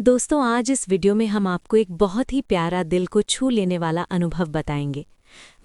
दोस्तों, आज इस वीडियो में हम आपको एक बहुत ही प्यारा दिल को छू लेने वाला अनुभव बताएंगे।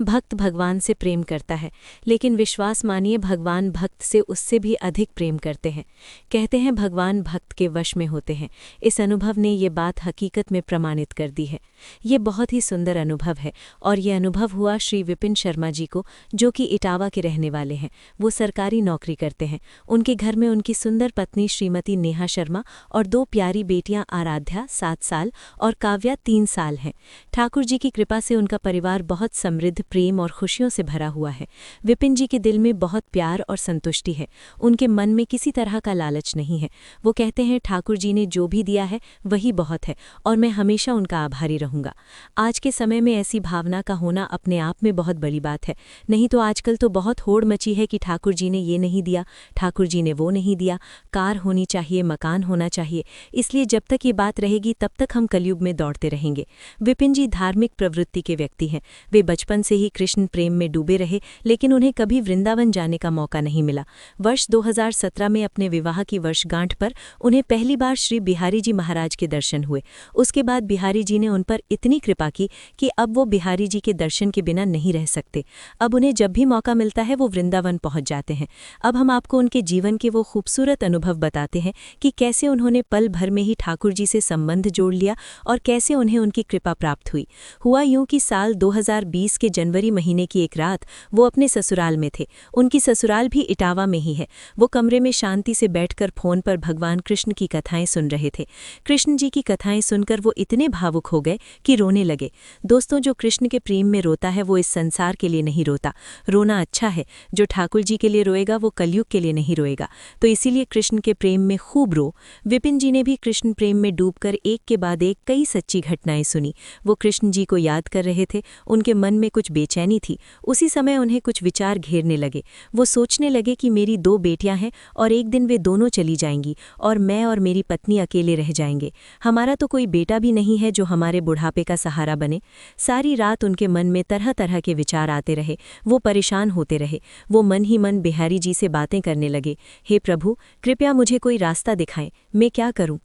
भक्त भगवान से प्रेम करता है, लेकिन विश्वास मानिए भगवान भक्त से उससे भी अधिक प्रेम करते हैं। कहते हैं भगवान भक्त के वश में होते हैं। इस अनुभव ने ये बात हकीकत में प्रमाणित कर दी है। ये बहुत ही सुंदर अनुभव है और ये अनुभव हुआ श्री विपिन शर्मा जी को, जो कि इटावा के रहने वाले हैं। वो सरकारी नौकरी करते हैं। उनके घर में उनकी सुंदर पत्नी श्रीमती नेहा शर्मा और 2 प्यारी बेटियां आराध्या 7 साल और काव्या 3 साल हैं। ठाकुर जी की कृपा से उनका परिवार बहुत समृद्ध, प्रेम और खुशियों से भरा हुआ है। विपिन जी के दिल में बहुत प्यार और संतुष्टि है। उनके मन में किसी तरह का लालच नहीं है। वो कहते हैं ठाकुर जी ने जो भी दिया है वही बहुत है और मैं हमेशा उनका आभारी रहूंगा। आज के समय में ऐसी भावना का होना अपने आप में बहुत बड़ी बात है। नहीं तो आजकल तो बहुत होड़ मची है कि ठाकुर जी ने ये नहीं दिया, ठाकुर जी ने वो नहीं दिया, कार होनी चाहिए, मकान होना चाहिए। इसलिए जब तक ये बात रहेगी तब तक हम कलयुग में दौड़ते रहेंगे। विपिन जी धार्मिक प्रवृत्ति के व्यक्ति हैं। वे बचपन से ही कृष्ण प्रेम में डूबे रहे, लेकिन उन्हें कभी वृंदावन जाने का मौका नहीं मिला। वर्ष 2017 में अपने विवाह की वर्षगांठ पर उन्हें पहली बार श्री बिहारी जी महाराज के दर्शन हुए। उसके बाद बिहारी जी ने उन पर इतनी कृपा की कि अब वो बिहारी जी के दर्शन के बिना नहीं रह सकते। अब उन्हें जब भी मौका मिलता है वो वृंदावन पहुंच जाते हैं। अब हम आपको उनके जीवन के वो खूबसूरत अनुभव बताते हैं कि कैसे उन्होंने पल भर में ही ठाकुर जी से संबंध जोड़ लिया और कैसे उन्हें उनकी कृपा प्राप्त हुई। हुआ यूं कि साल 2020 के जनवरी महीने की एक रात वो अपने ससुराल में थे। उनकी ससुराल भी इटावा में ही है। वो कमरे में शांति से बैठकर फोन पर भगवान कृष्ण की कथाएं सुन रहे थे। कृष्ण जी की कथाएं सुनकर वो इतने भावुक हो गए कि रोने लगे। दोस्तों, जो कृष्ण के प्रेम में रोता है वो इस संसार के लिए नहीं रोता। रोना अच्छा है। जो ठाकुर जी के लिए रोएगा वो कलयुग के लिए नहीं रोएगा। तो इसीलिए कृष्ण के प्रेम में खूब रो। विपिन जी ने भी कृष्ण प्रेम में डूबकर एक के बाद एक कई सच्ची घटनाएं सुनी। वो कृष्ण जी को याद कर रहे थे। उनके मन में कुछ बेचैनी थी। उसी समय उन्हें कुछ विचार घेरने लगे। वो सोचने लगे कि मेरी 2 बेटियां हैं और एक दिन वे दोनों चली जाएंगी और मैं और मेरी पत्नी अकेले रह जाएंगे। हमारा तो कोई बेटा भी नहीं है जो हमारे बुढ़ापे का सहारा बने। सारी रात उनके मन में तरह तरह के विचार आते रहे। वो परेशान होते रहे। वो मन ही मन बिहारी जी से बातें करने लगे। हे प्रभु, कृपया मुझे कोई रास्ता दिखाएं, मैं क्या करूं?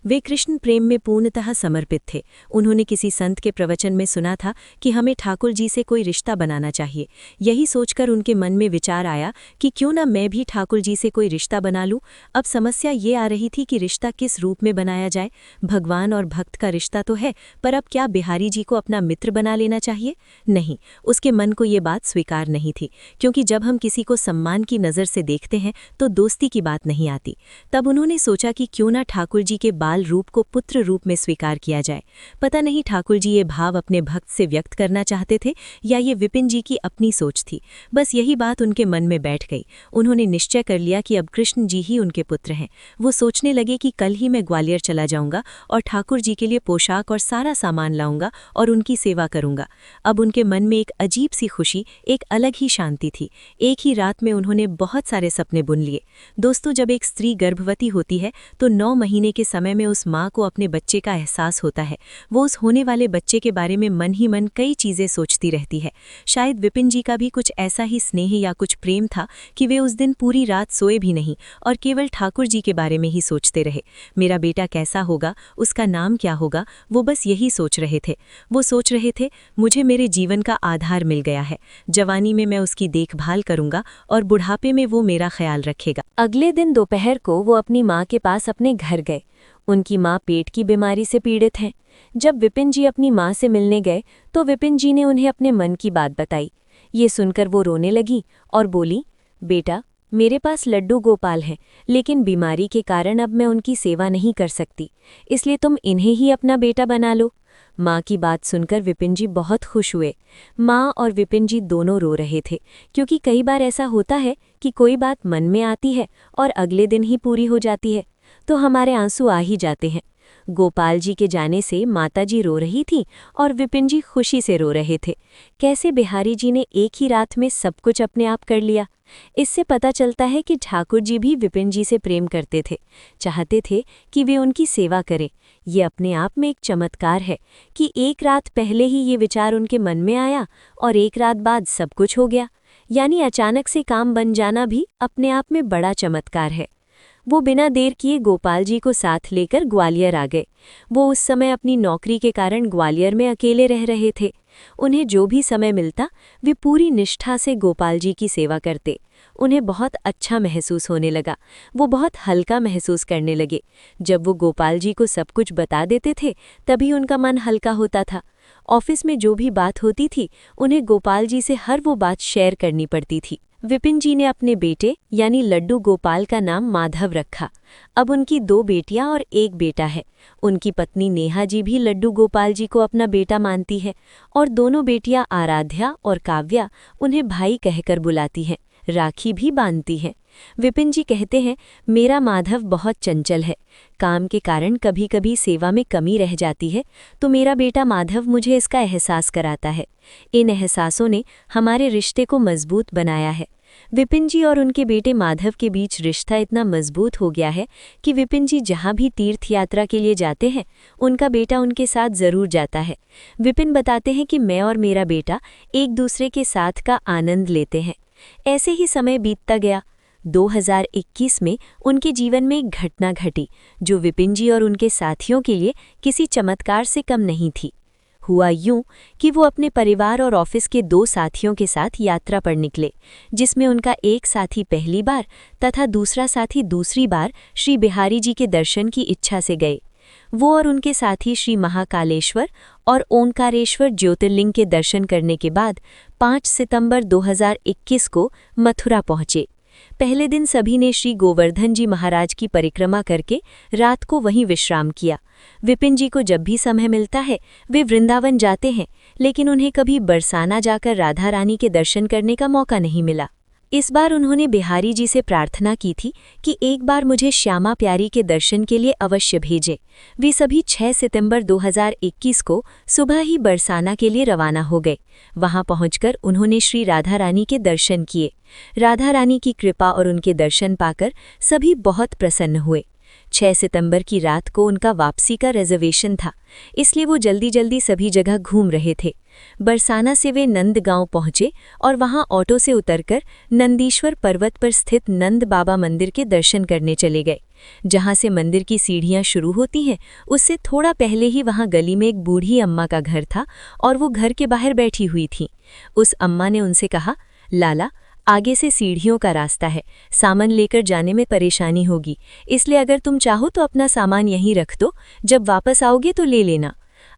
वे कृष्ण प्रेम में पूर्णतः समर्पित थे। उन्होंने किसी संत के प्रवचन में सुना था कि हमें ठाकुर जी से कोई रिश्ता बनाना चाहिए। यही सोचकर उनके मन में विचार आया कि क्यों ना मैं भी ठाकुर जी से कोई रिश्ता बना लूं। अब समस्या ये आ रही थी कि रिश्ता किस रूप में बनाया जाए। भगवान और भक्त का रिश्ता तो है, पर अब क्या बिहारी जी को अपना मित्र बना लेना चाहिए? नहीं, उसके मन को ये बात स्वीकार नहीं थी, क्योंकि जब हम किसी को सम्मान की नज़र से देखते हैं तो दोस्ती की बात नहीं आती। तब उन्होंने सोचा कि क्यों ना ठाकुर जी के बाल रूप को पुत्र रूप में स्वीकार किया जाए। पता नहीं ठाकुर जी ये भाव अपने भक्त से व्यक्त करना चाहते थे या ये विपिन जी की अपनी सोच थी। बस यही बात उनके मन में बैठ गई। उन्होंने निश्चय कर लिया कि अब कृष्ण जी ही उनके पुत्र हैं। वो सोचने लगे कि कल ही मैं ग्वालियर चला जाऊंगा और ठाकुर जी के लिए पोशाक और सारा सामान लाऊंगा और उनकी सेवा करूंगा। अब उनके मन में एक अजीब सी खुशी, एक अलग ही शांति थी। एक ही रात में उन्होंने बहुत सारे सपने बुन लिए। दोस्तों, जब एक स्त्री गर्भवती होती है तो 9 महीने के समय में उस माँ को अपने बच्चे का एहसास होता है। वो उस होने वाले बच्चे के बारे में मन ही मन कई चीज़ें सोचती रहती है। शायद विपिन जी का भी कुछ ऐसा ही स्नेह या कुछ प्रेम था कि वे उस दिन पूरी रात सोए भी नहीं और केवल ठाकुर जी के बारे में ही सोचते रहे। मेरा बेटा कैसा होगा, उसका नाम क्या होगा, वो बस यही सोच रहे थे। वो सोच रहे थे, मुझे मेरे जीवन का आधार मिल गया है। जवानी में मैं उसकी देखभाल करूंगा और बुढ़ापे में वो मेरा ख्याल रखेगा। अगले दिन दोपहर को वो अपनी माँ के पास अपने घर गए। उनकी माँ पेट की बीमारी से पीड़ित हैं। जब विपिन जी अपनी माँ से मिलने गए तो विपिन जी ने उन्हें अपने मन की बात बताई। ये सुनकर वो रोने लगी और बोली, बेटा, मेरे पास लड्डू गोपाल हैं, लेकिन बीमारी के कारण अब मैं उनकी सेवा नहीं कर सकती, इसलिए तुम इन्हें ही अपना बेटा बना लो। माँ की बात सुनकर विपिन जी बहुत खुश हुए। माँ और विपिन जी दोनों रो रहे थे, क्योंकि कई बार ऐसा होता है कि कोई बात मन में आती है और अगले दिन ही पूरी हो जाती है, तो हमारे आंसू आ ही जाते हैं। गोपाल जी के जाने से माता जी रो रही थी और विपिन जी खुशी से रो रहे थे। कैसे बिहारी जी ने एक ही रात में सब कुछ अपने आप कर लिया। इससे पता चलता है कि ठाकुर जी भी विपिन जी से प्रेम करते थे, चाहते थे कि वे उनकी सेवा करें। ये अपने आप में एक चमत्कार है कि एक रात पहले ही ये विचार उनके मन में आया और एक रात बाद सब कुछ हो गया। यानी अचानक से काम बन जाना भी अपने आप में बड़ा चमत्कार है। वो बिना देर किए गोपाल जी को साथ लेकर ग्वालियर आ गए। वो उस समय अपनी नौकरी के कारण ग्वालियर में अकेले रह रहे थे। उन्हें जो भी समय मिलता वे पूरी निष्ठा से गोपाल जी की सेवा करते। उन्हें बहुत अच्छा महसूस होने लगा, वो बहुत हल्का महसूस करने लगे। जब वो गोपाल जी को सब कुछ बता देते थे तभी उनका मन हल्का होता था। ऑफिस में जो भी बात होती थी उन्हें गोपाल जी से हर वो बात शेयर करनी पड़ती थी। विपिन जी ने अपने बेटे यानी लड्डू गोपाल का नाम माधव रखा। अब उनकी 2 बेटियां और 1 बेटा है। उनकी पत्नी नेहा जी भी लड्डू गोपाल जी को अपना बेटा मानती है और दोनों बेटियां आराध्या और काव्या उन्हें भाई कहकर बुलाती हैं, राखी भी बांधती हैं। विपिन जी कहते हैं, मेरा माधव बहुत चंचल है, काम के कारण कभी कभी सेवा में कमी रह जाती है, तो मेरा बेटा माधव मुझे इसका एहसास कराता है। इन एहसासों ने हमारे रिश्ते को मजबूत बनाया है। विपिन जी और उनके बेटे माधव के बीच रिश्ता इतना मजबूत हो गया है कि विपिन जी जहाँ भी तीर्थ यात्रा के लिए जाते हैं उनका बेटा उनके साथ जरूर जाता है। विपिन बताते हैं कि मैं और मेरा बेटा एक दूसरे के साथ का आनंद लेते हैं। ऐसे ही समय बीतता गया। 2021 में उनके जीवन में एक घटना घटी जो विपिन जी और उनके साथियों के लिए किसी चमत्कार से कम नहीं थी। हुआ यूं कि वो अपने परिवार और ऑफिस के 2 साथियों के साथ यात्रा पर निकले, जिसमें उनका एक साथी पहली बार तथा दूसरा साथी दूसरी बार श्री बिहारी जी के दर्शन की इच्छा से गए। वो और उनके साथी श्री महाकालेश्वर और ओंकारेश्वर ज्योतिर्लिंग के दर्शन करने के बाद 5 सितंबर 2021 को मथुरा पहुंचे। पहले दिन सभी ने श्री गोवर्धन जी महाराज की परिक्रमा करके रात को वहीं विश्राम किया। विपिन जी को जब भी समय मिलता है वे वृंदावन जाते हैं, लेकिन उन्हें कभी बरसाना जाकर राधा रानी के दर्शन करने का मौका नहीं मिला। इस बार उन्होंने बिहारी जी से प्रार्थना की थी कि एक बार मुझे श्यामा प्यारी के दर्शन के लिए अवश्य भेजें। वे सभी 6 सितंबर 2021 को सुबह ही बरसाना के लिए रवाना हो गए। वहां पहुंचकर उन्होंने श्री राधा रानी के दर्शन किए। राधा रानी की कृपा और उनके दर्शन पाकर सभी बहुत प्रसन्न हुए। 6 सितंबर की रात को उनका वापसी का रिजर्वेशन था, इसलिए वो जल्दी जल्दी सभी जगह घूम रहे थे। बरसाना से वे नंदगांव पहुंचे और वहां ऑटो से उतरकर नंदीश्वर पर्वत पर स्थित नंद बाबा मंदिर के दर्शन करने चले गए। जहां से मंदिर की सीढ़ियां शुरू होती हैं उससे थोड़ा पहले ही वहां गली में एक बूढ़ी अम्मा का घर था और वो घर के बाहर बैठी हुई थी। उस अम्मा ने उनसे कहा, लाला, आगे से सीढ़ियों का रास्ता है, सामान लेकर जाने में परेशानी होगी, इसलिए अगर तुम चाहो तो अपना सामान यहीं रख दो, जब वापस आओगे तो ले लेना।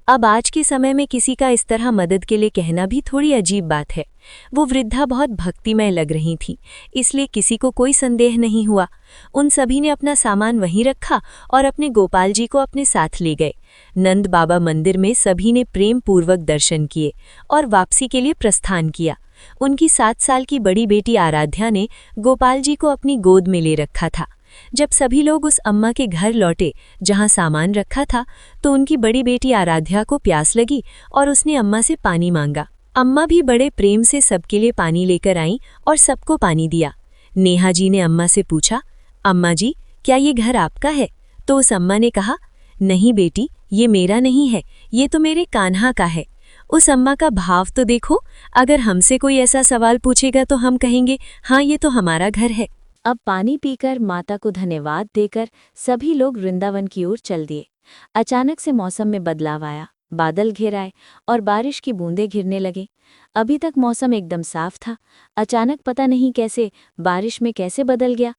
अब आज के समय में किसी का इस तरह मदद के लिए कहना भी थोड़ी अजीब बात है। वो वृद्धा बहुत भक्तिमय लग रही थी, इसलिए किसी को कोई संदेह नहीं हुआ। उन सभी ने अपना सामान वहीं रखा और अपने गोपाल जी को अपने साथ ले गए। नंद बाबा मंदिर में सभी ने प्रेम पूर्वक दर्शन किए और वापसी के लिए प्रस्थान किया। उनकी 7 साल की बड़ी बेटी आराध्या ने गोपाल जी को अपनी गोद में ले रखा था। जब सभी लोग उस अम्मा के घर लौटे जहां सामान रखा था तो उनकी बड़ी बेटी आराध्या को प्यास लगी और उसने अम्मा से पानी मांगा। अम्मा भी बड़े प्रेम से सबके लिए पानी लेकर आईं और सबको पानी दिया। नेहा जी ने अम्मा से पूछा, अम्मा जी, क्या ये घर आपका है? तो उस अम्मा ने कहा, नहीं बेटी, ये मेरा नहीं है, ये तो मेरे कान्हा का है। उस अम्मा का भाव तो देखो, अगर हमसे कोई ऐसा सवाल पूछेगा तो हम कहेंगे, हाँ ये तो हमारा घर है। अब पानी पीकर माता को धन्यवाद देकर सभी लोग वृंदावन की ओर चल दिए। अचानक से मौसम में बदलाव आया, बादल घिर आए और बारिश की बूंदें गिरने लगे। अभी तक मौसम एकदम साफ था, अचानक पता नहीं कैसे बारिश में कैसे बदल गया।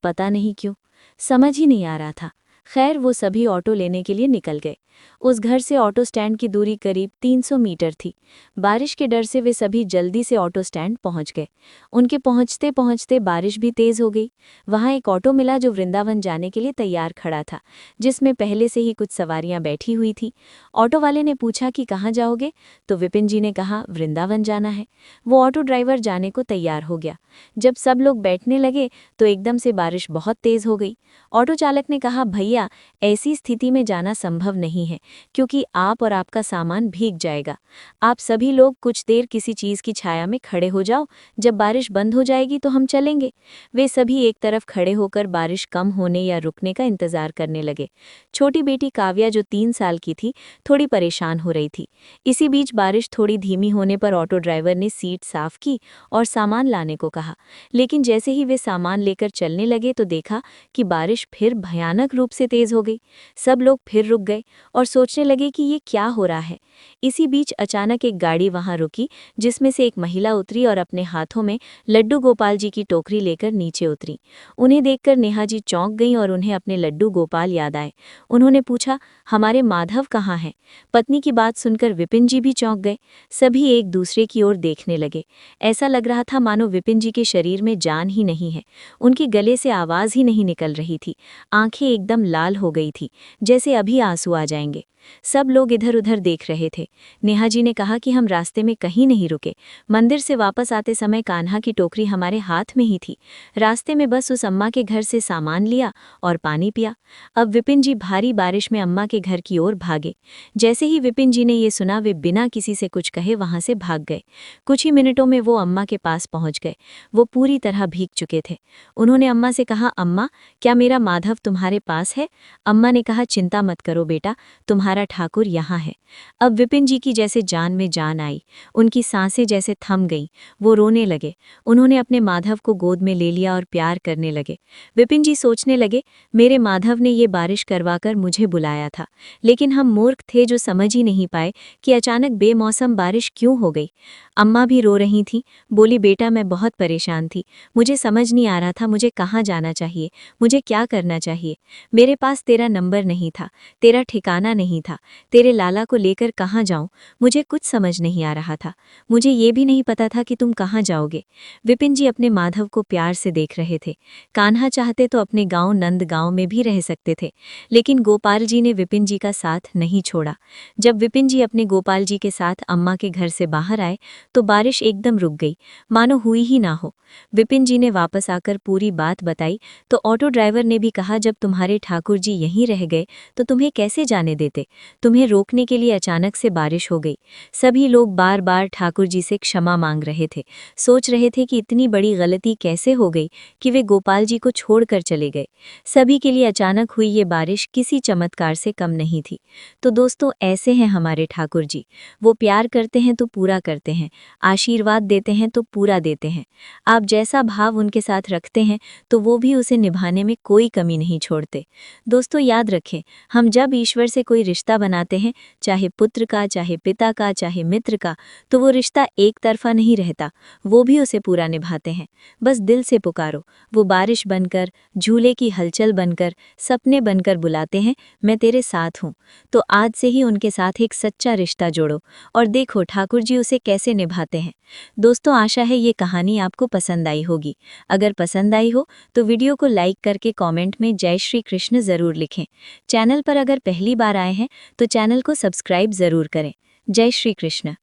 पता नहीं क्यों, समझ ही नहीं आ रहा था। खैर, वो सभी ऑटो लेने के लिए निकल गए। उस घर से ऑटो स्टैंड की दूरी करीब 300 मीटर थी। बारिश के डर से वे सभी जल्दी से ऑटो स्टैंड पहुंच गए। उनके पहुंचते पहुंचते बारिश भी तेज हो गई। वहां एक ऑटो मिला जो वृंदावन जाने के लिए तैयार खड़ा था, जिसमें पहले से ही कुछ सवारियां बैठी हुई थी। ऑटो वाले ने पूछा कि कहाँ जाओगे, तो विपिन जी ने कहा, वृंदावन जाना है। वो ऑटो ड्राइवर जाने को तैयार हो गया। जब सब लोग बैठने लगे तो एकदम से बारिश बहुत तेज हो गई। ऑटो चालक ने कहा, भैया भैया, ऐसी स्थिति में जाना संभव नहीं है, क्योंकि आप और आपका सामान भीग जाएगा। आप सभी लोग कुछ देर किसी चीज़ की छाया में खड़े हो जाओ, जब बारिश बंद हो जाएगी तो हम चलेंगे। वे सभी एक तरफ खड़े होकर बारिश कम होने या रुकने का इंतजार करने लगे। छोटी बेटी काव्या, जो 3 साल की थी, थोड़ी परेशान हो रही थी। इसी बीच बारिश थोड़ी धीमी होने पर ऑटो ड्राइवर ने सीट साफ की और सामान लाने को कहा। लेकिन जैसे ही वे सामान लेकर चलने लगे तो देखा कि बारिश फिर भयानक रूप से तेज हो गई। सब लोग फिर रुक गए और सोचने लगे कि ये क्या हो रहा है। इसी बीच अचानक एक गाड़ी वहां रुकी, जिसमें से एक महिला उतरी और अपने हाथों में लड्डू गोपाल जी की टोकरी लेकर नीचे उतरी। उन्हें देखकर नेहा जी चौंक गईं और उन्हें अपने लड्डू गोपाल याद आए। उन्होंने पूछा, हमारे माधव कहाँ हैं? पत्नी की बात सुनकर विपिन जी भी चौंक गए। सभी एक दूसरे की ओर देखने लगे। ऐसा लग रहा था मानो विपिन जी के शरीर में जान ही नहीं है। उनके गले से आवाज ही नहीं निकल रही थी। आंखें एकदम लाल हो गई थी, जैसे अभी आंसू आ जाएंगे। सब लोग इधर उधर देख रहे थे। नेहा जी ने कहा कि हम रास्ते में कहीं नहीं रुके। मंदिर से वापस आते समय कान्हा की टोकरी हमारे हाथ में ही थी। रास्ते में बस उस अम्मा के घर से सामान लिया और पानी पिया। अब विपिन जी भारी बारिश में अम्मा के घर की ओर भागे। जैसे ही विपिन जी ने ये सुना, वे बिना किसी से कुछ कहे वहां से भाग गए। कुछ ही मिनटों में वो अम्मा के पास पहुंच गए। वो पूरी तरह भीग चुके थे। उन्होंने अम्मा से कहा, अम्मा, क्या मेरा माधव तुम्हारे पास है? अम्मा ने कहा, चिंता मत करो बेटा, तुम्हारा ठाकुर यहाँ है। अब विपिन जी की जैसे जान में जान आई। उनकी सांसें जैसे थम गईं। वो रोने लगे। उन्होंने अपने माधव को गोद में ले लिया और प्यार करने लगे। विपिन जी सोचने लगे, मेरे माधव ने ये बारिश करवाकर मुझे बुलाया था, लेकिन हम मूर्ख थे जो समझ ही नहीं पाए कि अचानक बेमौसम बारिश क्यों हो गई। अम्मा भी रो रही थीं। बोली, बेटा, मैं बहुत परेशान थी। मुझे समझ नहीं आ रहा था मुझे कहाँ जाना चाहिए, मुझे क्या करना चाहिए। मेरे पास तेरा नंबर नहीं था, तेरा ठिकाना नहीं था। तेरे लाला को लेकर कहाँ जाऊं, मुझे कुछ समझ नहीं आ रहा था। मुझे ये भी नहीं पता था कि तुम कहाँ जाओगे। विपिन जी अपने माधव को प्यार से देख रहे थे। कान्हा चाहते तो अपने गांव नंद गांव में भी रह सकते थे, लेकिन गोपाल जी ने विपिन जी का साथ नहीं छोड़ा। जब विपिन जी अपने गोपाल जी के साथ अम्मा के घर से बाहर आए तो बारिश एकदम रुक गई, मानो हुई ही ना हो। विपिन जी ने वापस आकर पूरी बात बताई तो ऑटो ड्राइवर ने भी कहा, जब तुम्हारे ठाकुर जी यहीं रह गए तो तुम्हें कैसे जाने देते? तुम्हें रोकने के लिए अचानक से बारिश हो गई। सभी लोग बार बार ठाकुर जी से क्षमा मांग रहे थे। सोच रहे थे कि इतनी बड़ी गलती कैसे हो गई कि वे गोपाल जी को छोड़कर चले गए। सभी के लिए अचानक हुई ये बारिश किसी चमत्कार से कम नहीं थी। तो दोस्तों, ऐसे हैं हमारे ठाकुर जी। वो प्यार करते हैं तो पूरा करते हैं, आशीर्वाद देते हैं तो पूरा देते हैं। आप जैसा भाव उनके साथ रखते हैं तो वो भी उसे निभाने में कोई कमी नहीं छोड़ते। दोस्तों, याद रखें, हम जब ईश्वर से कोई रिश्ता बनाते हैं, चाहे पुत्र का, चाहे पिता का, चाहे मित्र का, तो वो रिश्ता एक तरफा नहीं रहता, वो भी उसे पूरा निभाते हैं। बस दिल से पुकारो, वो बारिश बनकर, झूले की हलचल बनकर, सपने बनकर बुलाते हैं, मैं तेरे साथ हूँ। तो आज से ही उनके साथ एक सच्चा रिश्ता जोड़ो और देखो ठाकुर जी उसे कैसे निभाते हैं। दोस्तों, आशा है ये कहानी आपको पसंद आई होगी। अगर पसंद आई हो तो वीडियो को लाइक करके कमेंट में जय श्री कृष्ण ज़रूर लिखें। चैनल पर अगर पहली बार आए हैं तो चैनल को सब्सक्राइब ज़रूर करें। जय श्री कृष्ण।